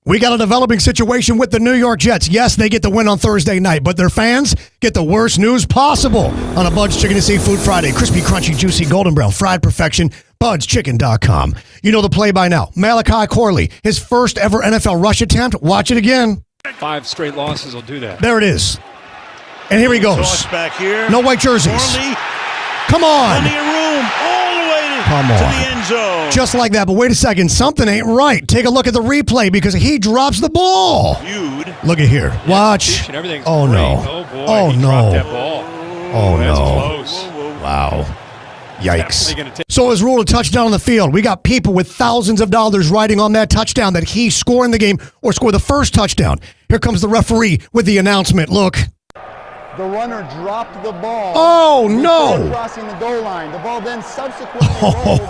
We got a developing situation with the New York Jets. Yes, they get the win on Thursday night, but their fans get the worst news possible on a Bud's Chicken and Seafood Friday. Crispy, crunchy, juicy, golden brown, fried perfection. BudsChicken.com. You know the play by now. Malachi Corley, his first ever NFL rush attempt. Watch it again. 5 straight losses will do that. There it is. And here he goes. Toss back here. No white jerseys. Corley. Come on. Plenty of room all the way to the end zone. Just like that. But wait a second. Something ain't right. Take a look at the replay because he drops the ball. Viewed. Look at here. Watch. Oh, no. Oh, boy. Oh, He no. dropped that ball. Oh, That's no. close. Wow. Yikes. Definitely gonna take- So as ruled a touchdown on the field. We got people with thousands of dollars riding on that touchdown that he scored in the game or scored the first touchdown. Here comes the referee with the announcement. Look. The runner dropped the ball. Oh, before no. crossing the goal line. The ball then subsequently rolled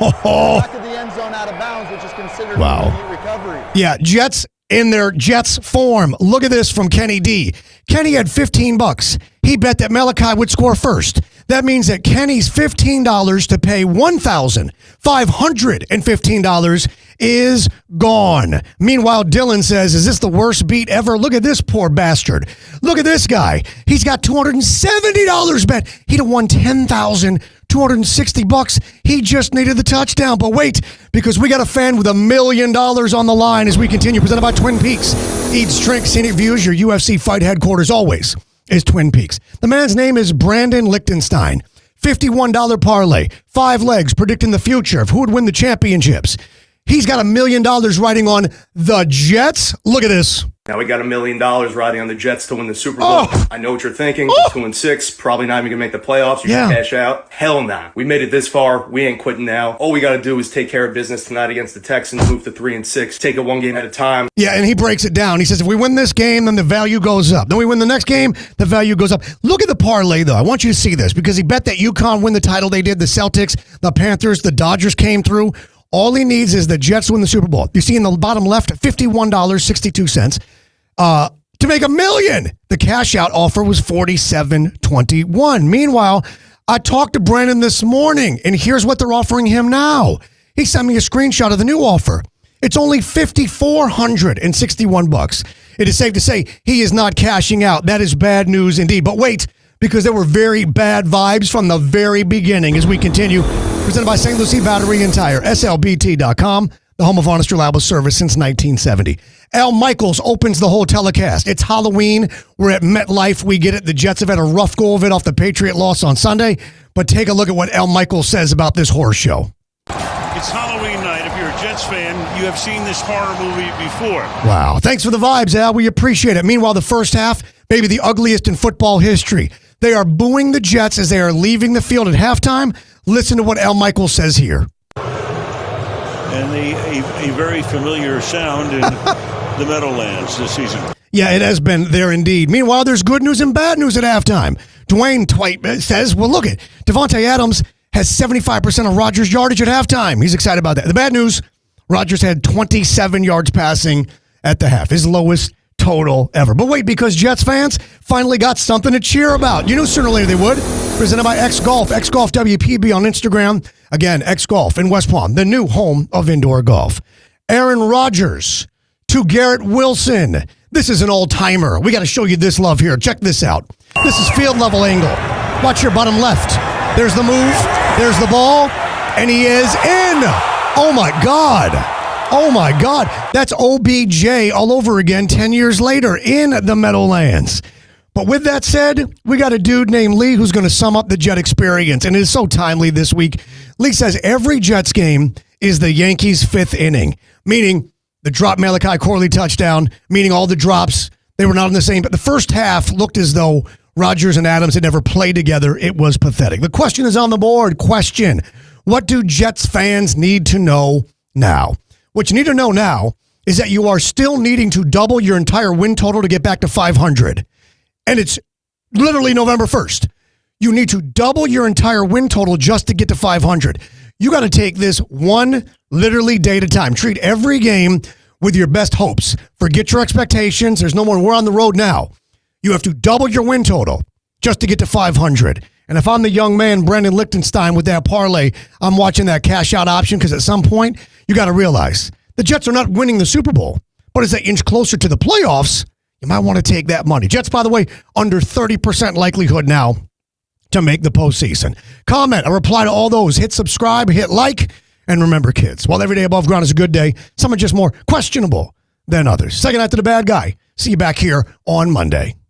back of the end zone out of bounds, which is considered Wow. an immediate recovery. Yeah, Jets in their Jets form. Look at this from Kenny D. Kenny had $15. He bet that Malachi would score first. That means that Kenny's $15 to pay $1,515 is gone. Meanwhile, Dylan says, is this the worst beat ever? Look at this poor bastard. Look at this guy. He's got $270 bet. He'd have won $10,260. He just needed the touchdown. But wait, because we got a fan with $1 million on the line as we continue. Presented by Twin Peaks. Eats, drinks, scenic views. Your UFC fight headquarters always is Twin Peaks. The man's name is Brandon Lickstein. $51 parlay. 5 legs predicting the future of who would win the championships. He's got $1 million riding on the Jets. Look at this. Now we got $1 million riding on the Jets to win the Super Bowl. Oh. I know what you're thinking. 2-6, probably not even gonna make the playoffs. You Yeah. should cash out. Hell nah. We made it this far. We ain't quitting now. All we gotta do is take care of business tonight against the Texans. Move to 3-6. Take it one game at a time. Yeah, and he breaks it down. He says, if we win this game, then the value goes up. Then we win the next game, the value goes up. Look at the parlay, though. I want you to see this because he bet that UConn win the title. They did. The Celtics, the Panthers, the Dodgers came through. All he needs is the Jets win the Super Bowl. You see in the bottom left, $51.62. To make $1 million. The cash out offer was $47.21. Meanwhile, I talked to Brandon this morning, and here's what they're offering him now. He sent me a screenshot of the new offer. It's only $5,461. It is safe to say he is not cashing out. That is bad news indeed. But wait, because there were very bad vibes from the very beginning as we continue. Presented by St. Lucie Battery and Tire, SLBT.com. The home of honest, reliable service since 1970. Al Michaels opens the whole telecast. It's Halloween. We're at MetLife. We get it. The Jets have had a rough go of it off the Patriot loss on Sunday. But take a look at what Al Michaels says about this horror show. It's Halloween night. If you're a Jets fan, you have seen this horror movie before. Wow. Thanks for the vibes, Al. We appreciate it. Meanwhile, the first half, maybe the ugliest in football history. They are booing the Jets as they are leaving the field at halftime. Listen to what Al Michaels says here. And a very familiar sound in the Meadowlands this season. Yeah, it has been there indeed. Meanwhile, there's good news and bad news at halftime. Dwayne Twite says, well, look it. Devontae Adams has 75% of Rodgers' yardage at halftime. He's excited about that. The bad news, Rodgers had 27 yards passing at the half. His lowest total ever. But wait, because Jets fans finally got something to cheer about. You knew sooner or later they would. Presented by X Golf. X Golf WPB on Instagram. Again, X Golf in West Palm, the new home of indoor golf. Aaron Rodgers to Garrett Wilson. This is an old-timer. We got to show you this love here. Check this out. This is field level angle. Watch your bottom left. There's the move. There's the ball. And he is in. Oh, my God. Oh, my God. That's OBJ all over again 10 years later in the Meadowlands. But with that said, we got a dude named Lee who's going to sum up the Jet experience, and it is so timely this week. Lee says every Jets game is the Yankees' 5th inning, meaning the drop Malachi Corley touchdown, meaning all the drops, they were not in the same. But the first half looked as though Rodgers and Adams had never played together. It was pathetic. The question is on the board. Question, what do Jets fans need to know now? What you need to know now is that you are still needing to double your entire win total to get back to 500. And it's literally November 1st. You need to double your entire win total just to get to 500. You got to take this one literally day at a time. Treat every game with your best hopes. Forget your expectations. There's no more. We're on the road now. You have to double your win total just to get to 500. And if I'm the young man, Brandon Lickstein, with that parlay, I'm watching that cash out option because at some point, you got to realize the Jets are not winning the Super Bowl, But as they inch closer to the playoffs, you might want to take that money. Jets, by the way, under 30% likelihood now to make the postseason. Comment, a reply to all those. Hit subscribe, hit like, and remember, kids, while every day above ground is a good day, some are just more questionable than others. Second after the bad guy. See you back here on Monday.